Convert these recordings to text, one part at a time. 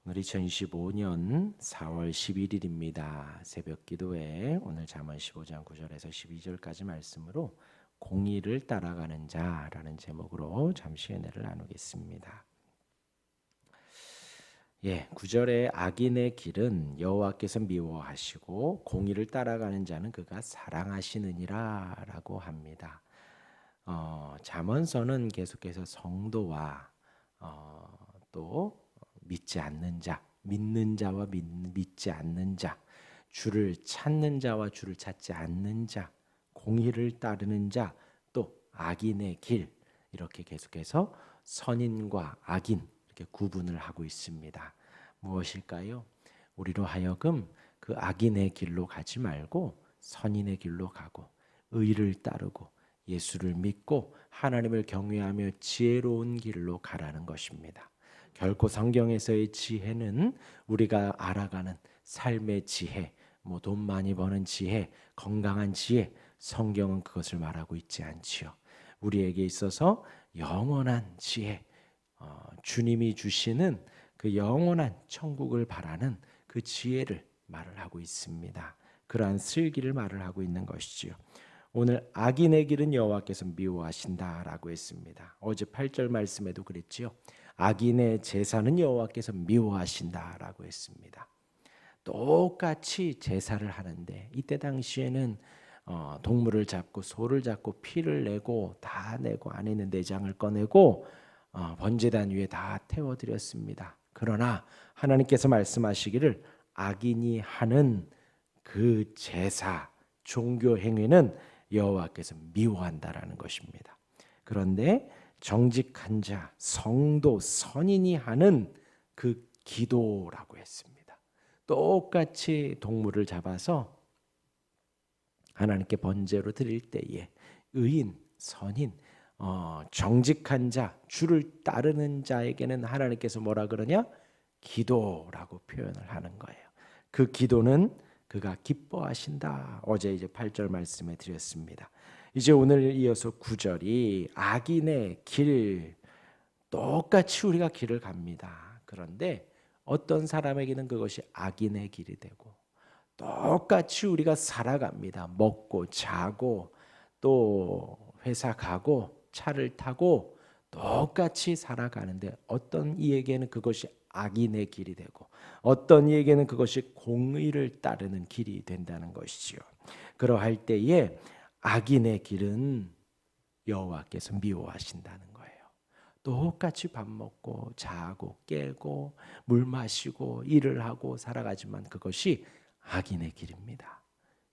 오늘 2025년 4월 11일입니다. 새벽 기도회 오늘 잠언 15장 9절에서 12절까지 말씀으로 공의를 따라가는 자라는 제목으로 잠시 은혜를 나누겠습니다. 9절에 악인의 길은 여호와께서 미워하시고 공의를 따라가는 자는 그가 사랑하시느니라 라고 합니다. 잠언서는 계속해서 성도와 또 믿지 않는 자, 믿는 자와 믿지 않는 자, 주를 찾는 자와 주를 찾지 않는 자, 공의를 따르는 자, 또 악인의 길, 이렇게 계속해서 선인과 악인 이렇게 구분을 하고 있습니다. 무엇일까요? 우리로 하여금 그 악인의 길로 가지 말고 선인의 길로 가고 의를 따르고 예수를 믿고 하나님을 경외하며 지혜로운 길로 가라는 것입니다. 결코 성경에서의 지혜는 우리가 알아가는 삶의 지혜, 돈 많이 버는 지혜, 건강한 지혜, 성경은 그것을 말하고 있지 않지요. 우리에게 있어서 영원한 지혜, 주님이 주시는 그 영원한 천국을 바라는 그 지혜를 말을 하고 있습니다. 그러한 슬기를 말을 하고 있는 것이지요. 오늘 악인의 길은 여호와께서 미워하신다라고 했습니다. 어제 8절 말씀에도 그랬지요. 악인의 제사는 여호와께서 미워하신다라고 했습니다. 똑같이 제사를 하는데 이때 당시에는 동물을 잡고 소를 잡고 피를 내고 다 내고 안에 있는 내장을 꺼내고 번제단 위에 다 태워드렸습니다. 그러나 하나님께서 말씀하시기를 악인이 하는 그 제사 종교 행위는 여호와께서 미워한다라는 것입니다. 그런데 정직한 자, 성도, 선인이 하는 그 기도라고 했습니다. 똑같이 동물을 잡아서 하나님께 번제로 드릴 때에 의인, 선인, 정직한 자, 주를 따르는 자에게는 하나님께서 뭐라 그러냐? 기도라고 표현을 하는 거예요. 그 기도는 그가 기뻐하신다. 어제 이제 8절 말씀에 드렸습니다. 이제 오늘 이어서 9절이 악인의 길, 똑같이 우리가 길을 갑니다. 그런데 어떤 사람에게는 그것이 악인의 길이 되고 똑같이 우리가 살아갑니다. 먹고 자고 또 회사 가고 차를 타고 똑같이 살아가는데 어떤 이에게는 그것이 악인의 길이 되고 어떤 이에게는 그것이 공의를 따르는 길이 된다는 것이지요. 그러할 때에 악인의 길은 여호와께서 미워하신다는 거예요. 똑같이 밥 먹고 자고 깨고 물 마시고 일을 하고 살아가지만 그것이 악인의 길입니다.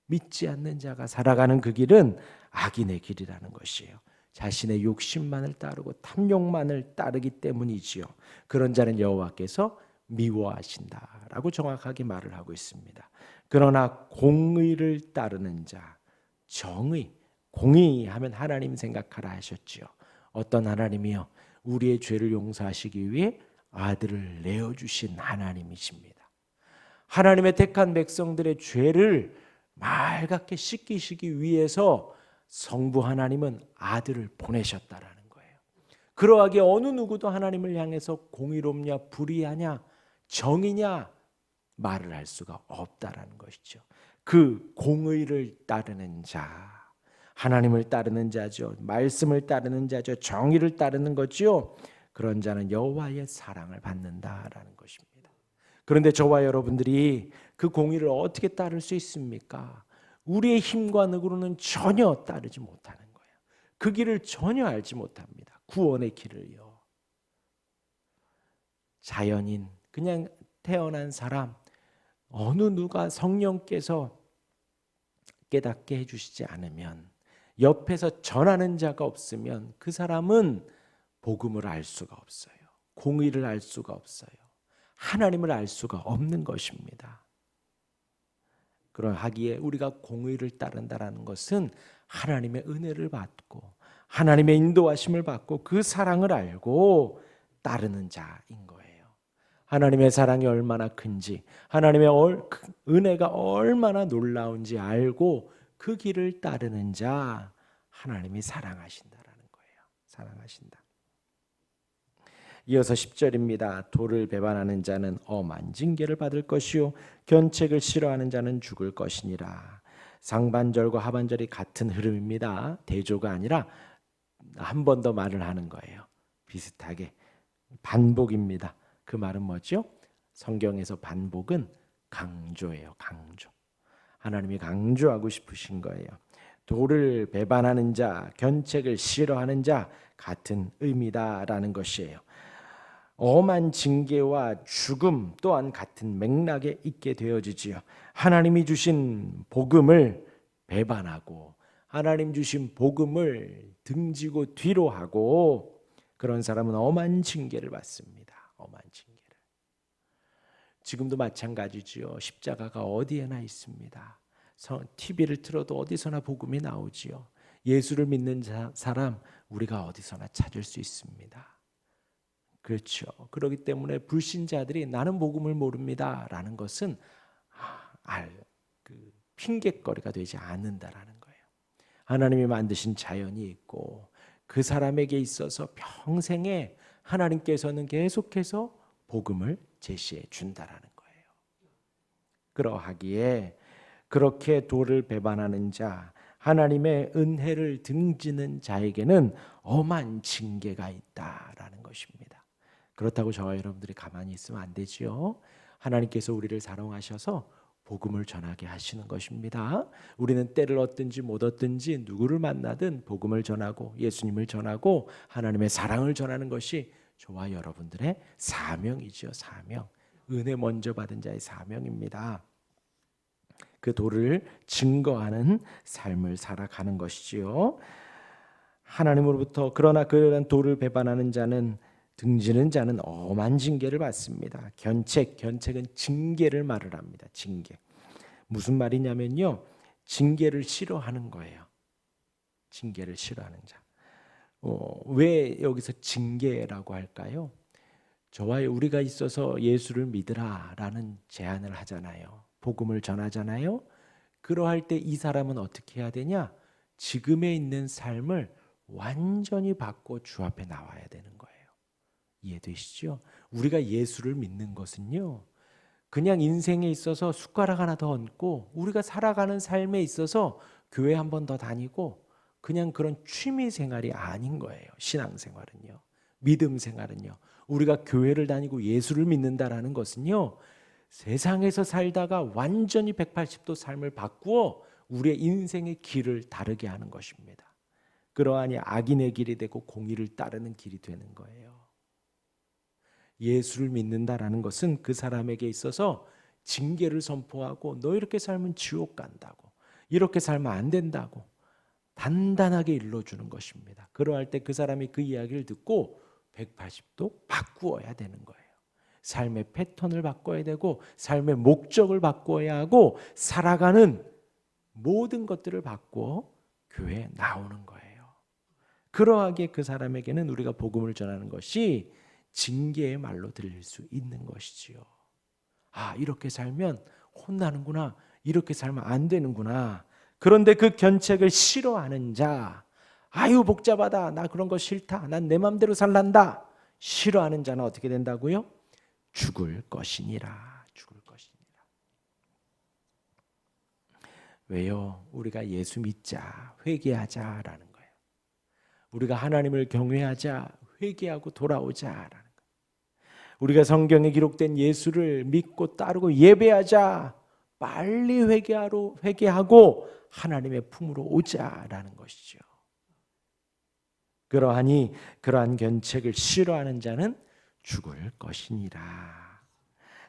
믿지 않는 자가 살아가는 그 길은 악인의 길이라는 것이에요. 자신의 욕심만을 따르고 탐욕만을 따르기 때문이지요. 그런 자는 여호와께서 미워하신다라고 정확하게 말을 하고 있습니다. 그러나 공의를 따르는 자, 정의, 공의하면 하나님 생각하라 하셨지요. 어떤 하나님이요? 우리의 죄를 용서하시기 위해 아들을 내어주신 하나님이십니다. 하나님의 택한 백성들의 죄를 맑게 씻기시기 위해서 성부 하나님은 아들을 보내셨다라는 거예요. 그러하기에 어느 누구도 하나님을 향해서 공의롭냐 불의하냐 정의냐 말을 할 수가 없다라는 것이죠. 그 공의를 따르는 자, 하나님을 따르는 자죠. 말씀을 따르는 자죠. 정의를 따르는 거지요. 그런 자는 여호와의 사랑을 받는다라는 것입니다. 그런데 저와 여러분들이 그 공의를 어떻게 따를 수 있습니까? 우리의 힘과 능으로는 전혀 따르지 못하는 거예요. 그 길을 전혀 알지 못합니다. 구원의 길을요. 자연인, 그냥 태어난 사람, 어느 누가 성령께서 깨닫게 해주시지 않으면, 옆에서 전하는 자가 없으면 그 사람은 복음을 알 수가 없어요. 공의를 알 수가 없어요. 하나님을 알 수가 없는 것입니다. 그러하기에 우리가 공의를 따른다는 것은 하나님의 은혜를 받고 하나님의 인도하심을 받고 그 사랑을 알고 따르는 자인 거예요. 하나님의 사랑이 얼마나 큰지, 하나님의 은혜가 얼마나 놀라운지 알고 그 길을 따르는 자, 하나님이 사랑하신다라는 거예요. 사랑하신다. 이어서 10절입니다. 돌을 배반하는 자는 엄한 징계를 받을 것이요 견책을 싫어하는 자는 죽을 것이니라. 상반절과 하반절이 같은 흐름입니다. 대조가 아니라 한 번 더 말을 하는 거예요. 비슷하게 반복입니다. 그 말은 뭐죠? 성경에서 반복은 강조예요. 강조. 하나님이 강조하고 싶으신 거예요. 도를 배반하는 자, 견책을 싫어하는 자 같은 의미다라는 것이에요. 엄한 징계와 죽음 또한 같은 맥락에 있게 되어지지요. 하나님이 주신 복음을 배반하고 하나님 주신 복음을 등지고 뒤로 하고 그런 사람은 엄한 징계를 받습니다. 엄한 징계를. 지금도 마찬가지지요. 십자가가 어디에나 있습니다. TV를 틀어도 어디서나 복음이 나오지요. 예수를 믿는 사람 우리가 어디서나 찾을 수 있습니다. 그렇죠. 그렇기 때문에 불신자들이 나는 복음을 모릅니다라는 것은 핑계거리가 되지 않는다라는 거예요. 하나님이 만드신 자연이 있고 그 사람에게 있어서 평생에 하나님께서는 계속해서 복음을 제시해 준다라는 거예요. 그러하기에 그렇게 도를 배반하는 자, 하나님의 은혜를 등지는 자에게는 엄한 징계가 있다라는 것입니다. 그렇다고 저와 여러분들이 가만히 있으면 안 되지요. 하나님께서 우리를 사랑하셔서 복음을 전하게 하시는 것입니다. 우리는 때를 얻든지 못 얻든지 누구를 만나든 복음을 전하고 예수님을 전하고 하나님의 사랑을 전하는 것이 저와 여러분들의 사명이지요. 사명. 은혜 먼저 받은 자의 사명입니다. 그 도를 증거하는 삶을 살아가는 것이지요. 하나님으로부터 그러나 그런 도를 배반하는 자는 등지는 자는 엄한 징계를 받습니다. 견책은 징계를 말을 합니다. 징계. 무슨 말이냐면요. 징계를 싫어하는 거예요. 징계를 싫어하는 자. 왜 여기서 징계라고 할까요? 저와 우리가 있어서 예수를 믿으라라는 제안을 하잖아요. 복음을 전하잖아요. 그러할 때 이 사람은 어떻게 해야 되냐? 지금에 있는 삶을 완전히 바꿔 주 앞에 나와야 되는 거예요. 이해되시죠? 우리가 예수를 믿는 것은요. 그냥 인생에 있어서 숟가락 하나 더 얹고 우리가 살아가는 삶에 있어서 교회 한 번 더 다니고 그냥 그런 취미 생활이 아닌 거예요. 신앙생활은요. 믿음 생활은요. 우리가 교회를 다니고 예수를 믿는다라는 것은요. 세상에서 살다가 완전히 180도 삶을 바꾸어 우리의 인생의 길을 다르게 하는 것입니다. 그러하니 악인의 길이 되고 공의를 따르는 길이 되는 거예요. 예수를 믿는다라는 것은 그 사람에게 있어서 징계를 선포하고 너 이렇게 살면 지옥 간다고 이렇게 살면 안 된다고 단단하게 일러주는 것입니다. 그러할 때 그 사람이 그 이야기를 듣고 180도 바꾸어야 되는 거예요. 삶의 패턴을 바꿔야 되고 삶의 목적을 바꿔야 하고 살아가는 모든 것들을 바꾸어 교회에 나오는 거예요. 그러하기에 그 사람에게는 우리가 복음을 전하는 것이 징계의 말로 들릴 수 있는 것이지요. 이렇게 살면 혼나는구나. 이렇게 살면 안 되는구나. 그런데 그 견책을 싫어하는 자, 아유 복잡하다. 나 그런 거 싫다. 난 내 맘대로 살란다. 싫어하는 자는 어떻게 된다고요? 죽을 것이니라. 죽을 것이니라. 왜요? 우리가 예수 믿자, 회개하자라는 거예요. 우리가 하나님을 경외하자, 회개하고 돌아오자라는 거예요. 우리가 성경에 기록된 예수를 믿고 따르고 예배하자, 빨리 회개하고 하나님의 품으로 오자라는 것이죠. 그러하니 그러한 견책을 싫어하는 자는 죽을 것이니라.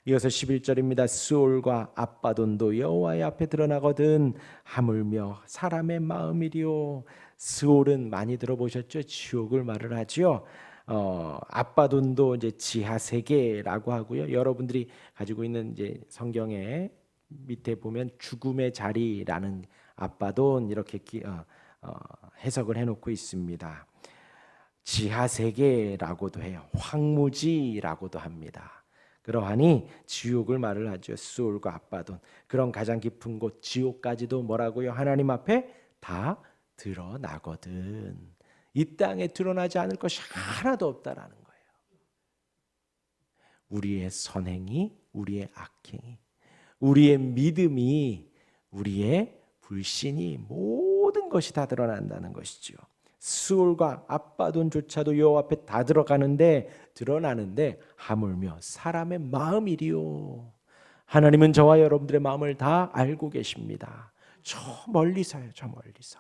이어서 11절입니다. 스올과 아빠돈도 여호와의 앞에 드러나거든 하물며 사람의 마음이리요. 스올은 많이 들어보셨죠? 지옥을 말을 하죠. 아빠돈도 이제 지하 세계라고 하고요. 여러분들이 가지고 있는 이제 성경에 밑에 보면 죽음의 자리라는 아빠돈 이렇게 해석을 해놓고 있습니다. 지하 세계라고도 해요. 황무지라고도 합니다. 그러하니 지옥을 말을 하죠. 수올과 아빠돈. 그런 가장 깊은 곳 지옥까지도 뭐라고요? 하나님 앞에 다 드러나거든. 이 땅에 드러나지 않을 것이 하나도 없다라는 거예요. 우리의 선행이, 우리의 악행이, 우리의 믿음이, 우리의 불신이 모든 것이 다 드러난다는 것이죠. 수월과 압바돈조차도 여호와 앞에 다 드러나는데 하물며 사람의 마음이리요. 하나님은 저와 여러분들의 마음을 다 알고 계십니다. 저 멀리서요, 저 멀리서.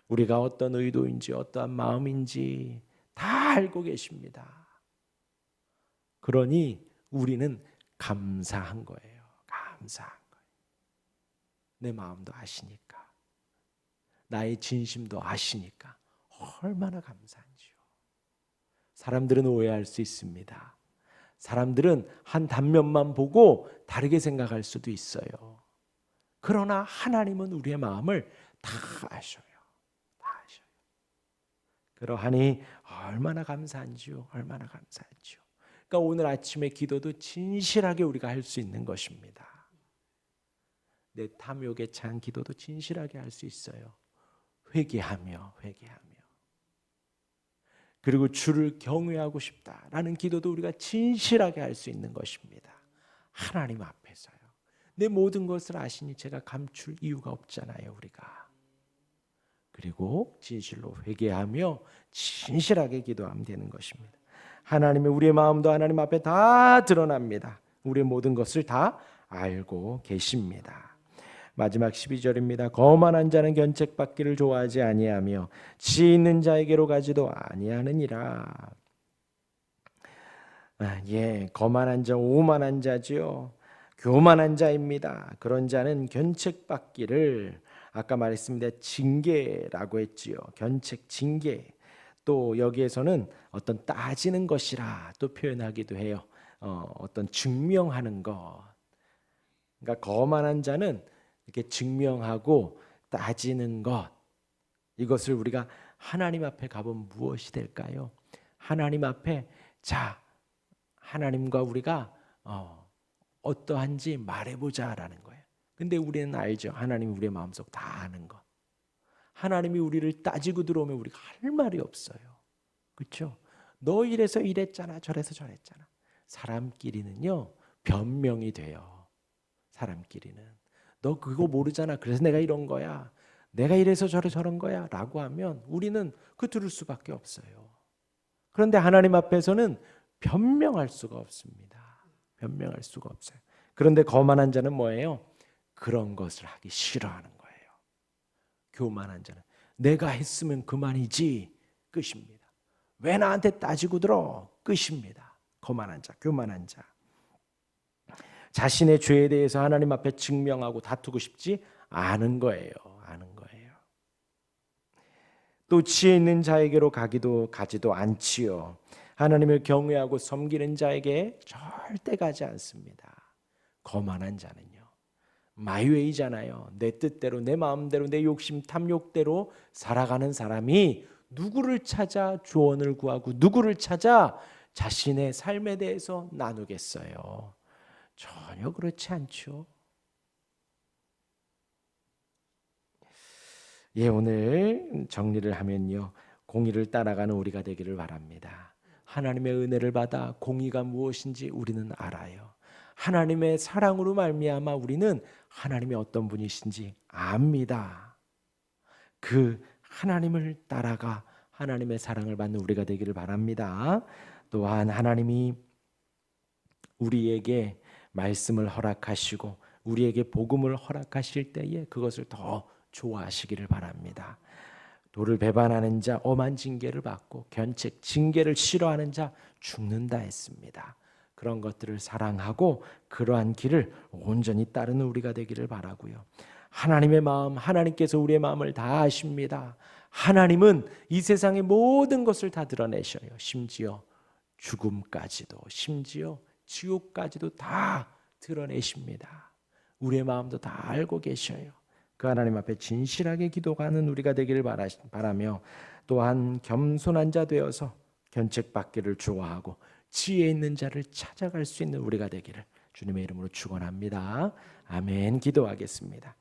우리가 어떤 의도인지 어떠한 마음인지 다 알고 계십니다. 그러니 우리는 감사한 거예요. 감사한 거예요. 내 마음도 아시니까, 나의 진심도 아시니까 얼마나 감사한지요. 사람들은 오해할 수 있습니다. 사람들은 한 단면만 보고 다르게 생각할 수도 있어요. 그러나 하나님은 우리의 마음을 다 아셔요. 다 아셔요. 그러하니 얼마나 감사한지요. 얼마나 감사한지요. 그러니까 오늘 아침의 기도도 진실하게 우리가 할 수 있는 것입니다. 내 탐욕에 찬 기도도 진실하게 할 수 있어요. 회개하며 그리고 주를 경외하고 싶다라는 기도도 우리가 진실하게 할 수 있는 것입니다. 하나님 앞에서요. 내 모든 것을 아시니 제가 감출 이유가 없잖아요, 우리가. 그리고 진실로 회개하며 진실하게 기도하면 되는 것입니다. 하나님의 우리의 마음도 하나님 앞에 다 드러납니다. 우리의 모든 것을 다 알고 계십니다. 마지막 12절입니다. 거만한 자는 견책받기를 좋아하지 아니하며 지혜 있는 자에게로 가지도 아니하느니라. 거만한 자, 오만한 자지요. 교만한 자입니다. 그런 자는 견책받기를, 아까 말했습니다, 징계라고 했지요. 견책, 징계. 또 여기에서는 어떤 따지는 것이라 또 표현하기도 해요. 어떤 증명하는 것. 그러니까 거만한 자는 이렇게 증명하고 따지는 것, 이것을 우리가 하나님 앞에 가보면 무엇이 될까요? 하나님 앞에 하나님과 우리가 어떠한지 말해보자라는 거예요. 근데 우리는 알죠. 하나님이 우리의 마음속 다 아는 것. 하나님이 우리를 따지고 들어오면 우리가 할 말이 없어요. 그렇죠? 너 이래서 이랬잖아, 저래서 저랬잖아. 사람끼리는요, 변명이 돼요. 사람끼리는. 너 그거 모르잖아. 그래서 내가 이런 거야. 내가 이래서 저런 거야 라고 하면 우리는 그 들을 수밖에 없어요. 그런데 하나님 앞에서는 변명할 수가 없습니다. 변명할 수가 없어요. 그런데 거만한 자는 뭐예요? 그런 것을 하기 싫어하는 거예요. 교만한 자는 내가 했으면 그만이지, 끝입니다. 왜 나한테 따지고 들어? 끝입니다. 거만한 자, 교만한 자. 자신의 죄에 대해서 하나님 앞에 증명하고 다투고 싶지 않은 거예요. 또 지혜 있는 자에게로 가지도 않지요. 하나님을 경외하고 섬기는 자에게 절대 가지 않습니다. 거만한 자는요, 마이웨이잖아요. 내 뜻대로, 내 마음대로, 내 욕심, 탐욕대로 살아가는 사람이 누구를 찾아 조언을 구하고 누구를 찾아 자신의 삶에 대해서 나누겠어요? 전혀 그렇지 않죠. 오늘 정리를 하면요, 공의를 따라가는 우리가 되기를 바랍니다. 하나님의 은혜를 받아 공의가 무엇인지 우리는 알아요. 하나님의 사랑으로 말미암아 우리는 하나님이 어떤 분이신지 압니다. 그 하나님을 따라가 하나님의 사랑을 받는 우리가 되기를 바랍니다. 또한 하나님이 우리에게 말씀을 허락하시고 우리에게 복음을 허락하실 때에 그것을 더 좋아하시기를 바랍니다. 도를 배반하는 자 엄한 징계를 받고 견책, 징계를 싫어하는 자 죽는다 했습니다. 그런 것들을 사랑하고 그러한 길을 온전히 따르는 우리가 되기를 바라고요. 하나님의 마음, 하나님께서 우리의 마음을 다 아십니다. 하나님은 이 세상의 모든 것을 다 드러내셔요. 심지어 죽음까지도, 심지어 지옥까지도 다 드러내십니다. 우리의 마음도 다 알고 계셔요. 그 하나님 앞에 진실하게 기도하는 우리가 되기를 바라며, 또한 겸손한 자 되어서 견책받기를 좋아하고 지혜 있는 자를 찾아갈 수 있는 우리가 되기를 주님의 이름으로 축원합니다. 아멘. 기도하겠습니다.